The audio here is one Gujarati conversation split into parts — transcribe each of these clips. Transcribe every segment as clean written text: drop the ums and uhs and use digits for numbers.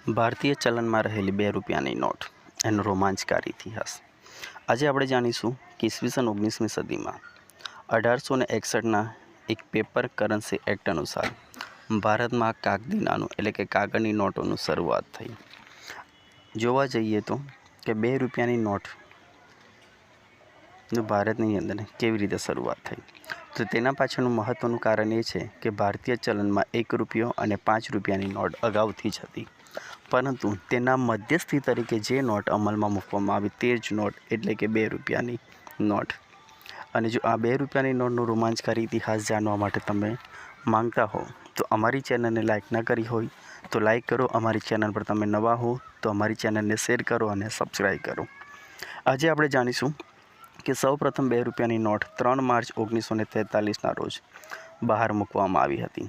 ભારતીય ચલણમાં રહેલી ₹2ની નોટ એનો રોમાંચકારી ઇતિહાસ. આજે આપણે જાણીશું કે ઈસવીસન 19મી સદીમાં 1861ના એક પેપર કરન્સી એક્ટ અનુસાર ભારતમાં કાગદી નાણું એટલે કે કાગળની નોટોનું શરૂઆત થઈ. જોવા જઈએ તો કે ₹2ની નોટનું ભારતની અંદર કેવી રીતે શરૂઆત થઈ, તો તેના પાછળનું મહત્ત્વનું કારણ એ છે કે ભારતીય ચલણમાં ₹1 અને ₹5ની નોટ અગાઉથી જ હતી, પરંતુ તેના મધ્યસ્થી તરીકે જે નોટ અમલમાં મૂકવામાં આવી તે જ નોટ એટલે કે ₹2ની નોટ. અને જો આ ₹2ની નોટનો રોમાંચકારી ઇતિહાસ જાણવા માટે તમે માંગતા હો તો અમારી ચેનલને લાઇક ના કરી હોય તો લાઇક કરો. અમારી ચેનલ પર તમે નવા હો તો અમારી ચેનલને શેર કરો અને સબસ્ક્રાઈબ કરો. આજે આપણે જાણીશું કે સૌપ્રથમ ₹2ની નોટ 3 માર્ચ 1943ના રોજ બહાર મૂકવામાં આવી હતી,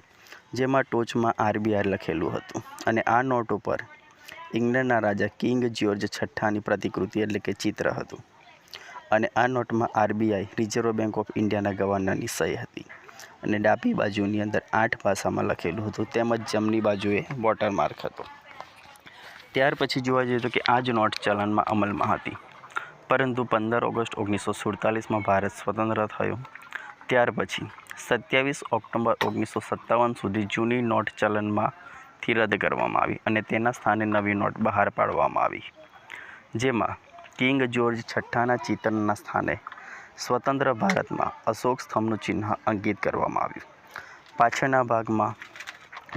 જેમાં ટોચમાં RBI લખેલું હતું અને આ નોટ ઉપર ઇંગ્લેન્ડના રાજા કિંગ જ્યોર્જ છઠ્ઠાની પ્રતિકૃતિ એટલે કે ચિત્ર હતું. અને આ નોટમાં RBI રિઝર્વ બેંક ઓફ ઇન્ડિયાના ગવર્નરની સહી હતી અને ડાબી બાજુની અંદર 8 ભાષામાં લખેલું હતું, તેમજ જમણી બાજુએ વોટરમાર્ક હતો. ત્યાર પછી જોવા જઈએ તો કે આ જ નોટ ચલણમાં અમલમાં હતી, પરંતુ 15 ઓગસ્ટ 1947માં ભારત સ્વતંત્ર થયો. ત્યાર પછી 27 ઓક્ટોબર 1957 સુધી જૂની નોટ ચલણમાંથી રદ કરવામાં આવી અને તેના સ્થાને નવી નોટ બહાર પાડવામાં આવી, જેમાં કિંગ જ્યોર્જ છઠ્ઠાના ચિત્રના સ્થાને સ્વતંત્ર ભારતમાં અશોક સ્તંભનું ચિહ્ન અંકિત કરવામાં આવ્યું. પાછળના ભાગમાં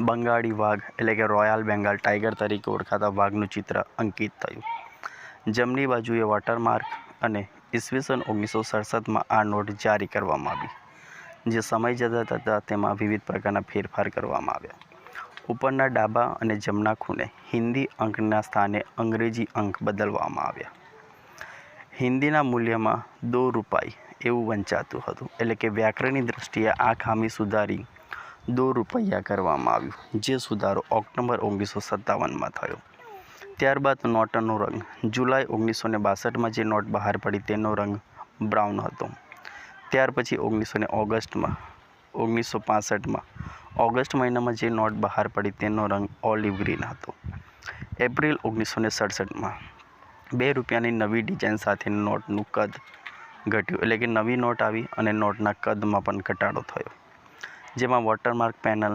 બંગાળી વાઘ એટલે કે રોયલ બેંગાલ ટાઈગર તરીકે ઓળખાતા વાઘનું ચિત્ર અંકિત થયું. જમણી બાજુએ વોટરમાર્ક અને ઈસવીસન 1967માં આ નોટ જારી કરવામાં આવી, જે સમય જતા થતાં તેમાં વિવિધ પ્રકારના ફેરફાર કરવામાં આવ્યા. ઉપરના ડાબા અને જમણા ખૂણે હિન્દી અંકના સ્થાને અંગ્રેજી અંક બદલવામાં આવ્યા. હિન્દીના મૂલ્યમાં ₹2 એવું વંચાતું હતું, એટલે કે વ્યાકરણની દ્રષ્ટિએ આ ખામી સુધારી ₹2 કરવામાં આવ્યું, જે સુધારો ઓક્ટોબર 1957માં થયો. ત્યારબાદ નોટનો રંગ જુલાઈ 1962માં જે નોટ બહાર પડી તેનો રંગ બ્રાઉન હતો. ત્યાર પછી 1965માં ઓગસ્ટ મહિનામાં જે નોટ બહાર પડી તેનો રંગ ઓલિવ ગ્રીન હતો. એપ્રિલ 1967માં ₹2ની નવી ડિઝાઇન સાથેની નોટનું કદ ઘટ્યું, એટલે કે નવી નોટ આવી અને નોટના કદમાં પણ ઘટાડો થયો, જેમાં વોટરમાર્ક પેનલ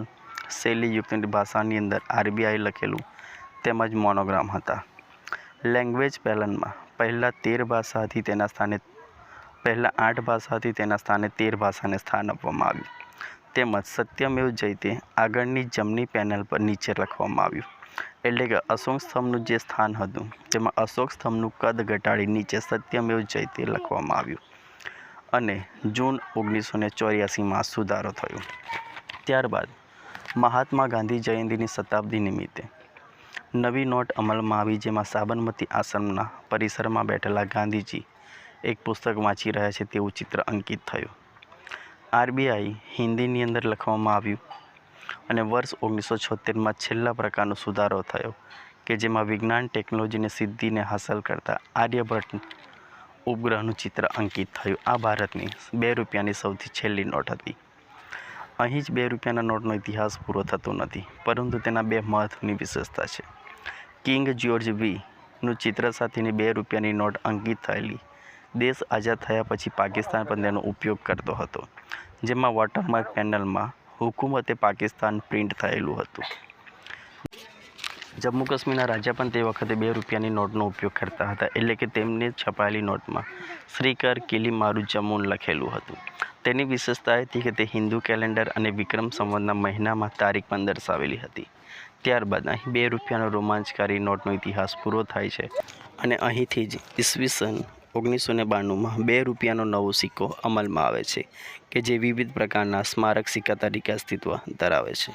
શૈલીયુક્ત ભાષાની અંદર RBI લખેલું તેમજ મોનોગ્રામ હતા. લેંગ્વેજ પેનલમાં પહેલાં 8 ભાષા હતી તેના સ્થાને 13 ભાષાને સ્થાન આપવામાં આવ્યું, તેમજ સત્યમેવ જયતે આગળની જમણી પેનલ પર નીચે લખવામાં આવ્યું, એટલે કે અશોક સ્તંભનું જે સ્થાન હતું તેમાં અશોક સ્તંભનું કદ ઘટાડી નીચે સત્યમેવ જયતે લખવામાં આવ્યું અને જૂન 1984માં સુધારો થયો. ત્યારબાદ મહાત્મા ગાંધી જયંતિની શતાબ્દી નિમિત્તે નવી નોટ અમલમાં આવી, જેમાં સાબરમતી આશ્રમના પરિસરમાં બેઠેલા ગાંધીજી એક પુસ્તક વાંચી રહ્યા છે તેવું ચિત્ર અંકિત થયું. RBI હિન્દીની અંદર લખવામાં આવ્યું અને વર્ષ 1976માં છેલ્લા પ્રકારનો સુધારો થયો કે જેમાં વિજ્ઞાન ટેકનોલોજીની સિદ્ધિને હાંસલ કરતા આર્યભટ્ટ ઉપગ્રહનું ચિત્ર અંકિત થયું. આ ભારતની ₹2ની સૌથી છેલ્લી નોટ હતી. અહીં જ ₹2ના નોટનો ઇતિહાસ પૂરો થતો નથી, પરંતુ તેના 2 મહત્ત્વની વિશેષતા છે. કિંગ જ્યોર્જ નું ચિત્ર સાથેની ₹2ની નોટ અંકિત થયેલી દેશ આઝાદ થયા પછી પાકિસ્તાન પણ તેનો ઉપયોગ કરતો હતો, જેમાં વોટરમાર્ક પેનલમાં હુકુમતે પાકિસ્તાન પ્રિન્ટ થયેલું હતું. જમ્મુ કાશ્મીરના રાજા પણ તે વખતે ₹2ની નોટનો ઉપયોગ કરતા હતા, એટલે કે તેમની છપાયેલી નોટમાં શ્રીકર કિલી મારું જમ્મુન લખેલું હતું. તેની વિશેષતા હતી કે તે હિન્દુ કેલેન્ડર અને વિક્રમ સંવતના મહિનામાં તારીખ પણ દર્શાવેલી હતી. ત્યારબાદ અહીં ₹2નો રોમાંચકારી નોટનો ઇતિહાસ પૂરો થાય છે અને અહીંથી જ ઈસવીસન 1992માં ₹2નો નવો સિક્કો અમલમાં આવે છે કે જે વિવિધ પ્રકારના સ્મારક સિક્કા તરીકે અસ્તિત્વ ધરાવે છે.